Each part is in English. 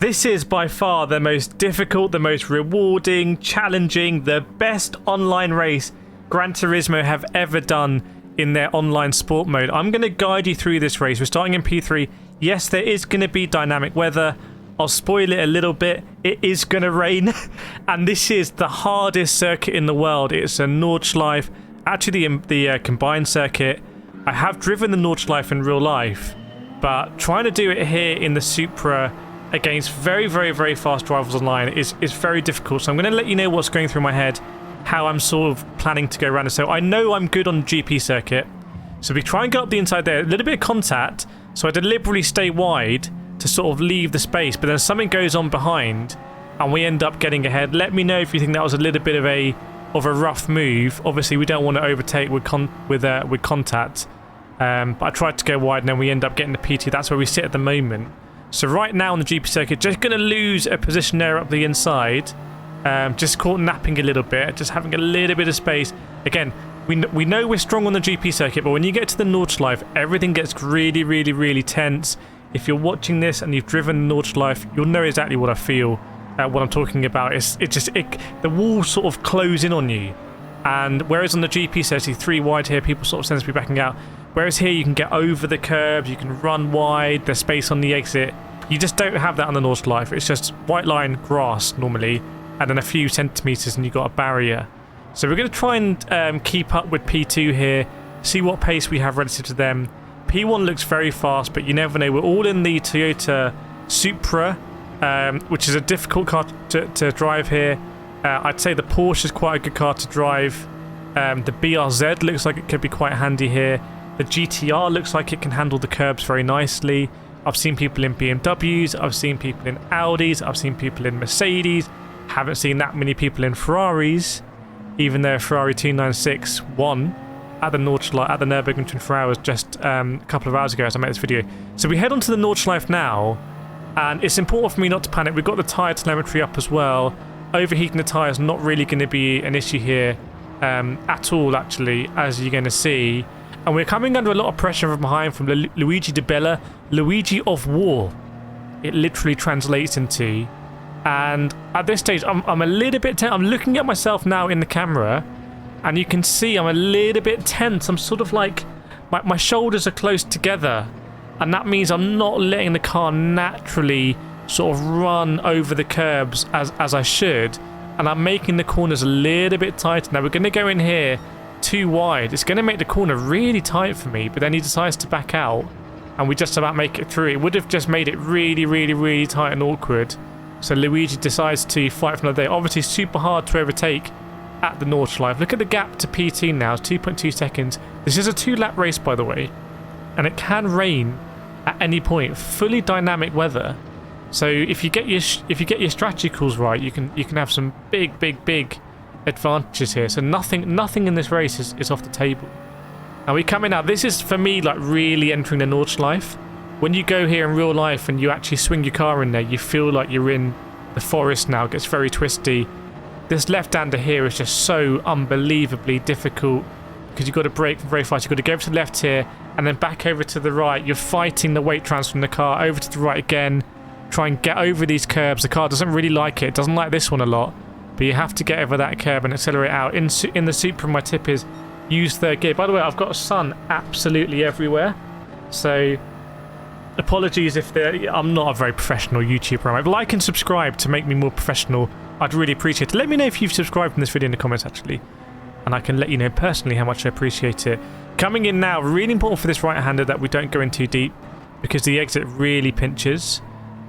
This is by far the most difficult, the most rewarding, challenging, the best online race Gran Turismo have ever done in their online sport mode. I'm going to guide you through this race. We're starting in P3. Yes, there is going to be dynamic weather. I'll spoil it a little bit. It is going to rain. And this is the hardest circuit in the world. It's a Nordschleife, actually the combined circuit. I have driven the Nordschleife in real life, but trying to do it here in the Supra against very, very, very fast drivers online is very difficult. So I'm going to let you know what's going through my head, how I'm sort of planning to go around it. So I know I'm good on the GP circuit. So we try and get up the inside there, a little bit of contact. So I deliberately stay wide to sort of leave the space, but then something goes on behind and we end up getting ahead. Let me know if you think that was a little bit of a rough move. Obviously we don't want to overtake with contact. But I tried to go wide and then we end up getting the P2. That's where we sit at the moment. So right now on the GP circuit, just going to lose a position there up the inside. Just caught napping a little bit, just having a little bit of space. Again, we know we're strong on the GP circuit, but when you get to the Nordschleife, everything gets really, really, really tense. If you're watching this and you've driven the Nordschleife, you'll know exactly what I feel, what I'm talking about. The walls sort of close in on you. And whereas on the GP circuit, 3 wide here, people sort of tend to be backing out. Whereas here you can get over the curbs, you can run wide, there's space on the exit. You just don't have that on the Nordschleife. It's just white line grass normally, and then a few centimetres and you've got a barrier. So we're going to try and keep up with P2 here, see what pace we have relative to them. P1 looks very fast, but you never know. We're all in the Toyota Supra, which is a difficult car to drive here. I'd say the Porsche is quite a good car to drive. The BRZ looks like it could be quite handy here. The GTR looks like it can handle the curbs very nicely. I've seen people in BMWs, I've seen people in Audis, I've seen people in Mercedes. Haven't seen that many people in Ferraris, even though Ferrari 296 won at the Nordschleife, at the Nurburgring 24 hours just a couple of hours ago as I made this video. So we head on to the Nordschleife now, and it's important for me not to panic. We've got the tyre telemetry up as well. Overheating the tyre is not really going to be an issue here at all, actually, as you're going to see. And we're coming under a lot of pressure from behind from Luigi Di Bella, Luigi of War. It literally translates into. And at this stage, I'm a little bit tense. I'm looking at myself now in the camera, and you can see I'm a little bit tense. I'm sort of like, my shoulders are close together, and that means I'm not letting the car naturally sort of run over the curbs as I should, and I'm making the corners a little bit tighter. Now we're going to go in here too wide. It's going to make the corner really tight for me, but then he decides to back out, and we just about make it through. It would have just made it really, really, really tight and awkward. So Luigi decides to fight for another day. Obviously super hard to overtake at the Nordschleife. Look at the gap to P2 now, it's 2.2 seconds. This is a 2-lap race, by the way, and it can rain at any point. Fully dynamic weather. So if you get your strategy calls right, you can have some big advantages here. So nothing in this race is off the table. And we come in now. This is for me like really entering the Nordschleife. When you go here in real life and you actually swing your car in there, you feel like you're in the forest now. It gets very twisty. This left-hander here is just so unbelievably difficult because you've got to brake very fast. You've got to go over to the left here and then back over to the right. You're fighting the weight transfer from the car over to the right again. Try and get over these curbs. The car doesn't really like it. It doesn't like this one a lot. But you have to get over that curb and accelerate out. In the Supra, my tip is use third gear. By the way, I've got a sun absolutely everywhere. So apologies if I'm not a very professional YouTuber. Like and subscribe to make me more professional. I'd really appreciate it. Let me know if you've subscribed in this video in the comments, actually. And I can let you know personally how much I appreciate it. Coming in now, really important for this right-hander that we don't go in too deep because the exit really pinches.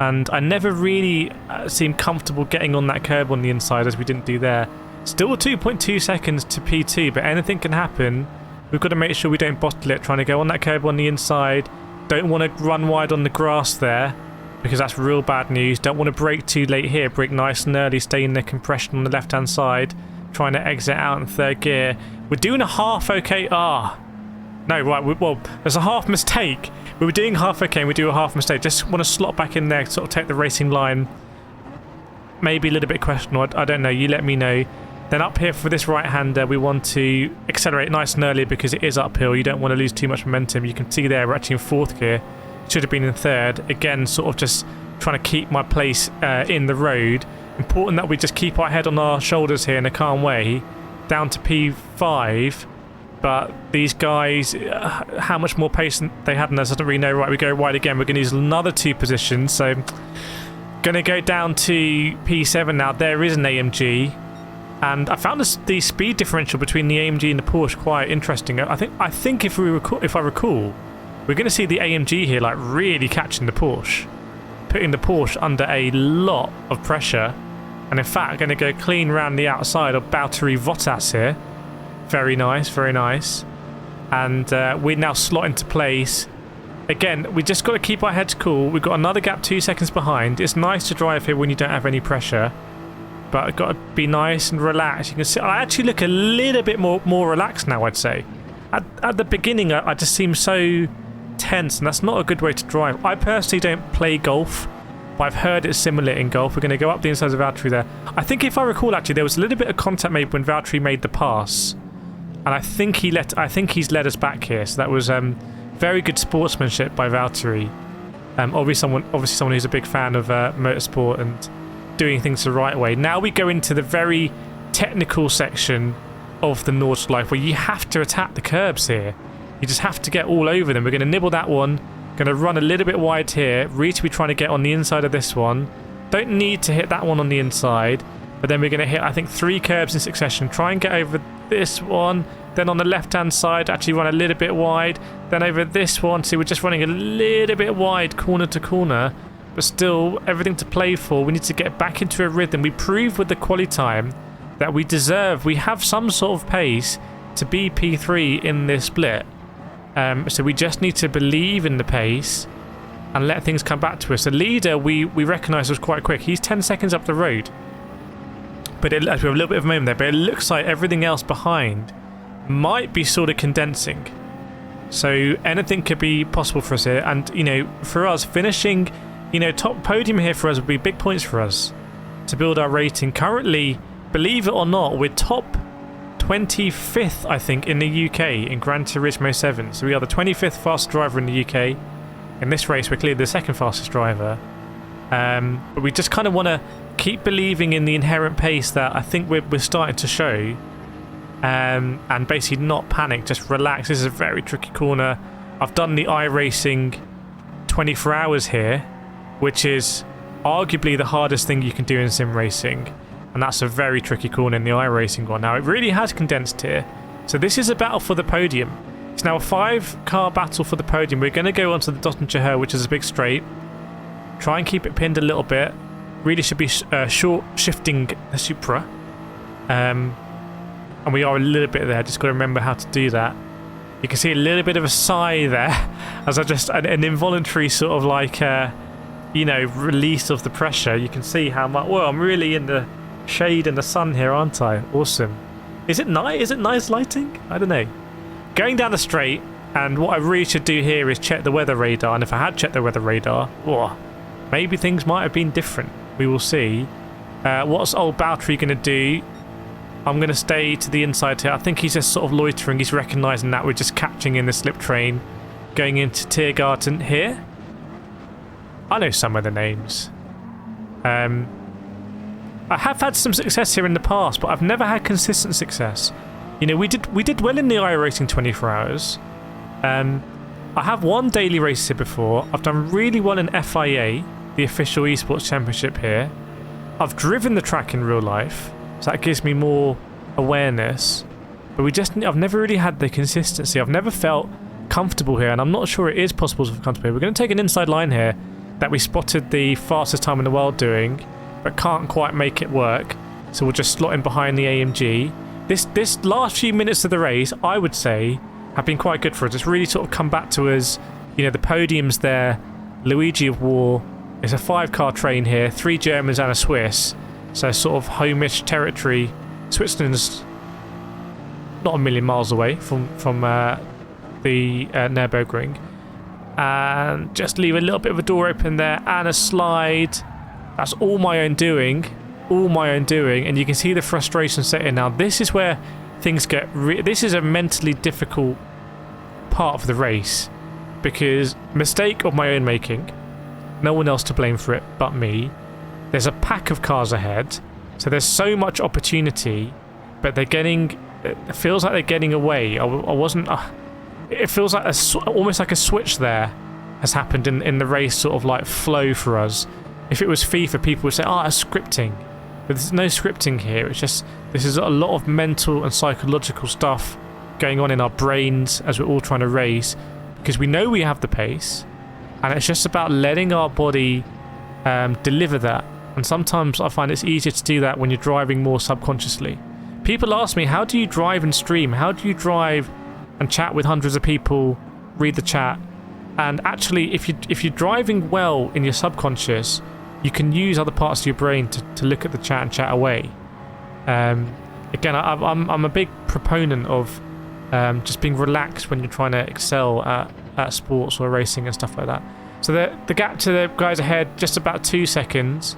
And I never really seem comfortable getting on that curb on the inside as we didn't do there. Still 2.2 seconds to P2, but anything can happen. We've got to make sure we don't bottle it trying to go on that curb on the inside. Don't want to run wide on the grass there because that's real bad news. Don't want to brake too late here. Brake nice and early, stay in the compression on the left-hand side. Trying to exit out in third gear. We're doing a half okay. No, right, well, there's a half mistake. We were doing half okay and we do a half mistake. Just want to slot back in there, sort of take the racing line. Maybe a little bit questionable, I don't know, you let me know. Then up here for this right-hander, we want to accelerate nice and early because it is uphill. You don't want to lose too much momentum. You can see there we're actually in fourth gear. Should have been in third. Again, sort of just trying to keep my place in the road. Important that we just keep our head on our shoulders here in a calm way, down to P5. But these guys, how much more pace they had in us, I don't really know. Right, we go wide again. We're going to use another 2 positions. So, going to go down to P7 now. There is an AMG. And I found the speed differential between the AMG and the Porsche quite interesting. I think if I recall, we're going to see the AMG here like really catching the Porsche, putting the Porsche under a lot of pressure. And in fact, going to go clean round the outside of Valtteri Bottas here. Very nice, very nice. And we now slot into place. Again, we just got to keep our heads cool. We've got another gap 2 seconds behind. It's nice to drive here when you don't have any pressure. But I've got to be nice and relaxed. You can see I actually look a little bit more relaxed now, I'd say. At the beginning, I just seem so tense, and that's not a good way to drive. I personally don't play golf, but I've heard it's similar in golf. We're going to go up the inside of Valtteri there. I think if I recall, actually, there was a little bit of contact made when Valtteri made the pass. And I think he's led us back here. So that was very good sportsmanship by Valtteri. Obviously someone who's a big fan of motorsport and doing things the right way. Now we go into the very technical section of the Nordschleife where you have to attack the curbs here. You just have to get all over them. We're going to nibble that one. Going to run a little bit wide here. Really to be trying to get on the inside of this one. Don't need to hit that one on the inside. But then we're going to hit, I think, 3 curbs in succession. Try and get over this one. Then on the left-hand side, actually run a little bit wide. Then over this one. See, we're just running a little bit wide, corner to corner. But still, everything to play for. We need to get back into a rhythm. We proved with the quali time that we have some sort of pace to be P3 in this split. So we just need to believe in the pace and let things come back to us. The leader, we recognise was quite quick. He's 10 seconds up the road. But we have a little bit of momentum there. But it looks like everything else behind might be sort of condensing. So anything could be possible for us here. And, you know, for us, finishing, you know, top podium here for us would be big points for us to build our rating. Currently, believe it or not, we're top 25th, I think, in the UK in Gran Turismo 7. So we are the 25th fastest driver in the UK. In this race, we're clearly the 2nd fastest driver. But we just kind of want to keep believing in the inherent pace that I think we're starting to show. And basically not panic, just relax. This is a very tricky corner. I've done the iRacing 24 hours here, which is arguably the hardest thing you can do in sim racing. And that's a very tricky corner in the iRacing one. Now, it really has condensed here. So this is a battle for the podium. It's now a 5-car battle for the podium. We're going to go onto the Dottinger, which is a big straight. Try and keep it pinned a little bit. Really should be short shifting the Supra. And we are a little bit there. Just got to remember how to do that. You can see a little bit of a sigh there as I just an involuntary sort of like you know, release of the pressure. You can see how much. Well, I'm really in the shade and the sun here, aren't I? Awesome. Is it nice? Is it nice lighting? I don't know. Going down the straight, and what I really should do here is check the weather radar. And if I had checked the weather radar, maybe things might have been different. We will see. What's old Valtteri going to do? I'm going to stay to the inside here. I think he's just sort of loitering. He's recognising that we're just catching in the slip train. Going into Tiergarten here. I know some of the names. I have had some success here in the past, but I've never had consistent success. You know, we did well in the iRacing 24 hours. I have won daily races here before. I've done really well in FIA, the official esports championship here. I've driven the track in real life, so that gives me more awareness. But I've never really had the consistency. I've never felt comfortable here, and I'm not sure it is possible to feel comfortable here. We're going to take an inside line here that we spotted the fastest time in the world doing, but can't quite make it work. So we'll just slot in behind the AMG. This last few minutes of the race, I would say, have been quite good for us. It's really sort of come back to us. You know, the podium's there. Luigi of War. It's a 5-car train here. 3 Germans and a Swiss. So sort of homish territory. Switzerland's not a million miles away from the Nurburgring. And just leave a little bit of a door open there and a slide. That's all my own doing. All my own doing. And you can see the frustration set in. Now, this is where things get... this is a mentally difficult part of the race. Because mistake of my own making. No one else to blame for it but me. There's a pack of cars ahead, so there's so much opportunity, but they're getting... It feels like they're getting away. I wasn't... it feels like almost like a switch there has happened in the race sort of like flow for us. If it was FIFA, people would say, oh, it's scripting. But there's no scripting here. It's just... This is a lot of mental and psychological stuff going on in our brains as we're all trying to race, because we know we have the pace, and it's just about letting our body deliver that. And sometimes I find it's easier to do that when you're driving more subconsciously. People ask me, how do you drive and stream? How do you drive and chat with hundreds of people, read the chat? And actually, if you're driving well in your subconscious, you can use other parts of your brain to look at the chat and chat away. Again, I'm a big proponent of just being relaxed when you're trying to excel at sports or racing and stuff like that. So the gap to the guys ahead, just about 2 seconds.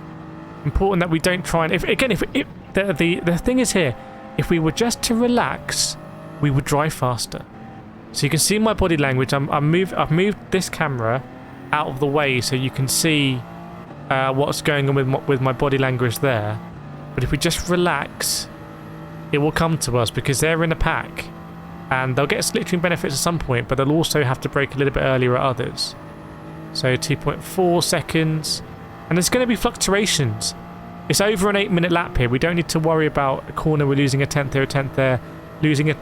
Important that we don't try and... The thing is here, if we were just to relax, we would drive faster. So you can see my body language. I've moved this camera out of the way so you can see what's going on with my body language there. But if we just relax, it will come to us because they're in a pack. And they'll get slittering benefits at some point, but they'll also have to brake a little bit earlier at others. So 2.4 seconds. And there's going to be fluctuations. It's over an 8-minute lap here. We don't need to worry about a corner. We're losing a tenth here, a tenth there. Losing a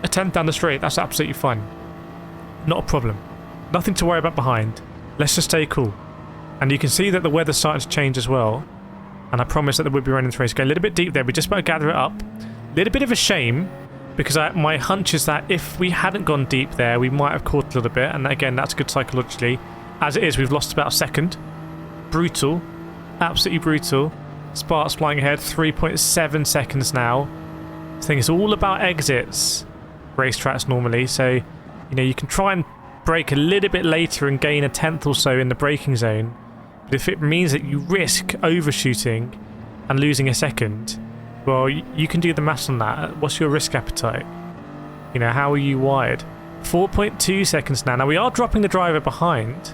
tenth down the straight. That's absolutely fine. Not a problem. Nothing to worry about behind. Let's just stay cool. And you can see that the weather's starting to change as well. And I promise that we'll be running this race. Go a little bit deep there. We just about to gather it up. A little bit of a shame, because my hunch is that if we hadn't gone deep there, we might have caught a little bit. And again, that's good psychologically. As it is, we've lost about a second. Brutal. Absolutely brutal. Sparks flying ahead. 3.7 seconds now. I think it's all about exits. Racetracks normally. So, you know, you can try and brake a little bit later and gain a tenth or so in the braking zone. But if it means that you risk overshooting and losing a second, well, you can do the maths on that. What's your risk appetite? You know, how are you wired? 4.2 seconds now. Now, we are dropping the driver behind.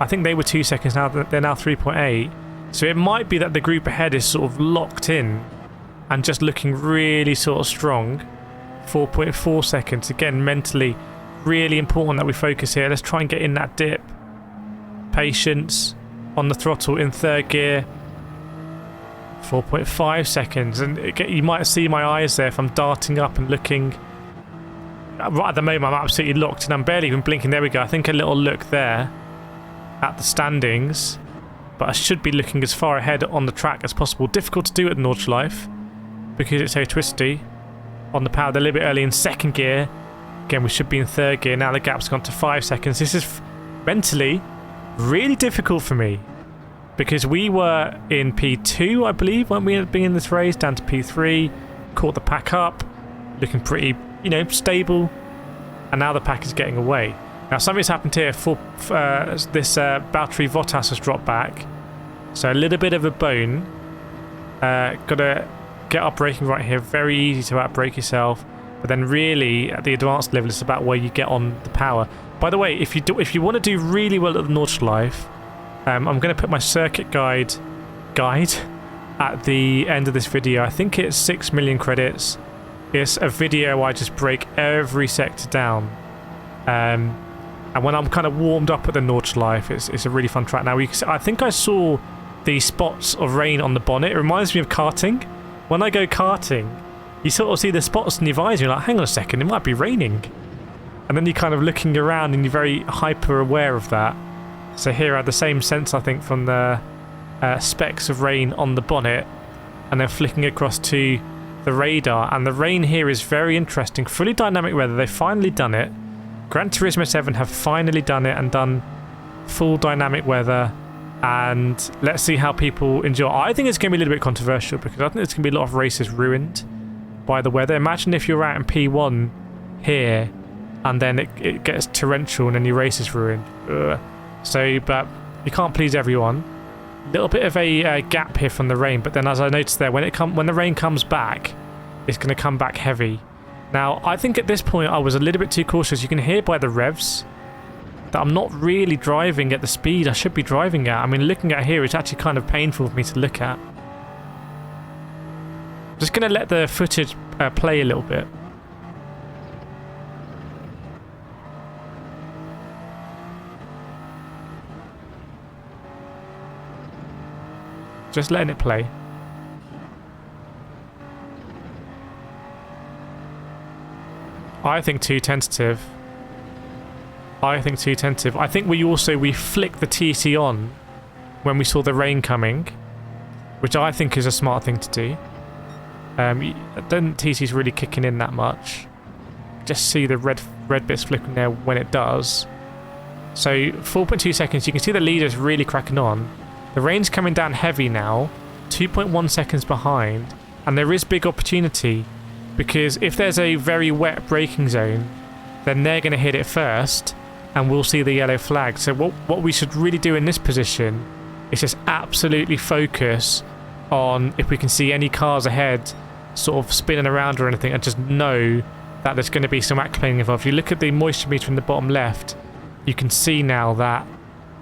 I think they were 2 seconds now. They're now 3.8. So it might be that the group ahead is sort of locked in and just looking really sort of strong. 4.4 seconds. Again, mentally, really important that we focus here. Let's try and get in that dip. Patience on the throttle in third gear. 4.5 seconds. And you might see my eyes there if I'm darting up and looking. Right at the moment, I'm absolutely locked and I'm barely even blinking. There we go. I think a little look there at the standings. But I should be looking as far ahead on the track as possible. Difficult to do at Nordschleife because it's so twisty. On the power, they're a little bit early in second gear. Again, we should be in third gear. Now the gap's gone to 5 seconds. This is mentally really difficult for me because we were in P2, I believe, weren't we, being in this race, down to P3. Caught the pack up, looking pretty, you know, stable. And now the pack is getting away. Now something's happened here. This Valtteri Bottas has dropped back. So a little bit of a bone. Got to get up braking right here. Very easy to outbrake yourself. But then really, at the advanced level, it's about where you get on the power. By the way, if you want to do really well at the Nordschleife, I'm going to put my circuit guide at the end of this video. I think it's 6 million credits. It's a video I just break every sector down. And when I'm kind of warmed up at the Nordschleife, it's a really fun track. Now, I think I saw the spots of rain on the bonnet. It reminds me of karting. When I go karting, you sort of see the spots in your visor. You're like, hang on a second, it might be raining. And then you're kind of looking around and you're very hyper aware of that. So here I had the same sense, I think, from the specks of rain on the bonnet and then flicking across to the radar. And the rain here is very interesting. Fully dynamic weather. They've finally done it. Gran Turismo 7 have finally done it and done full dynamic weather. And let's see how people enjoy. I think it's going to be a little bit controversial because I think there's going to be a lot of races ruined by the weather. Imagine if you're out in P1 here and then it gets torrential and then your race is ruined. Ugh. So, but you can't please everyone. A little bit of a gap here from the rain, but then as I noticed there, when the rain comes back, it's going to come back heavy. Now, I think at this point I was a little bit too cautious. You can hear by the revs that I'm not really driving at the speed I should be driving at. I mean, looking at here, it's actually kind of painful for me to look at. Just going to let the footage play a little bit. Just letting it play. I think too tentative. I think too tentative. I think we flicked the TC on when we saw the rain coming, which I think is a smart thing to do. I don't think TC's really kicking in that much. Just see the red bits flickering there when it does. So 4.2 seconds. You can see the leader's really cracking on. The rain's coming down heavy now. 2.1 seconds behind, and there is big opportunity. Because if there's a very wet braking zone, then they're going to hit it first, and we'll see the yellow flag. So what we should really do in this position is just absolutely focus on if we can see any cars ahead sort of spinning around or anything, and just know that there's going to be some aquaplaning involved. If you look at the moisture meter in the bottom left, you can see now that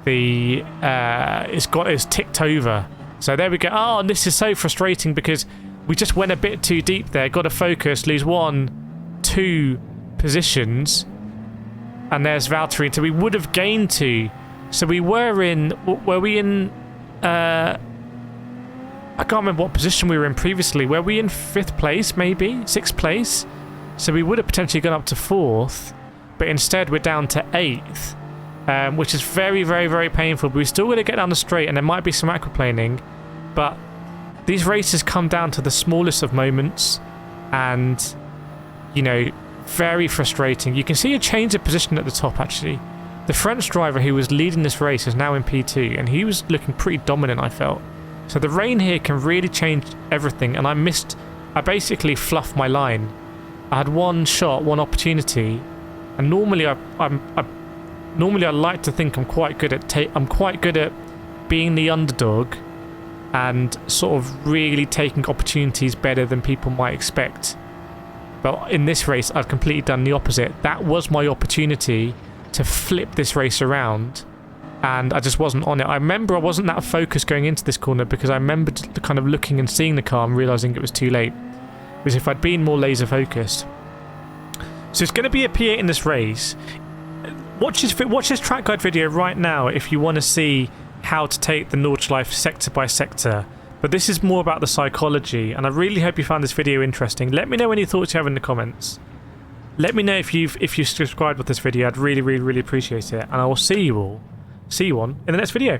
the it's ticked over. So there we go. Oh, and this is so frustrating because we just went a bit too deep there. Got to focus, lose 1, 2 positions. And there's Valtteri. So we would have gained 2. So we were we in... I can't remember what position we were in previously. Were we in 5th place, maybe? 6th place? So we would have potentially gone up to 4th. But instead we're down to 8th. Which is very, very, very painful. But we're still going to get down the straight, and there might be some aquaplaning. But these races come down to the smallest of moments, and, you know, very frustrating. You can see a change of position at the top, actually. The French driver who was leading this race is now in P2, and he was looking pretty dominant, I felt. So the rain here can really change everything, and I basically fluffed my line. I had one shot, one opportunity, and normally I like to think I'm quite good at being the underdog and sort of really taking opportunities better than people might expect. But in this race, I've completely done the opposite. That was my opportunity to flip this race around, and I just wasn't on it. I remember I wasn't that focused going into this corner because I remembered kind of looking and seeing the car and realising it was too late. Because if I'd been more laser focused. So it's going to be a P8 in this race. Watch this track guide video right now if you want to see how to take the Nordschleife sector by sector. But this is more about the psychology, and I really hope you found this video interesting. Let me know any thoughts you have in the comments. Let me know if you've subscribed with this video. I'd really, really, really appreciate it. And I will see you on in the next video.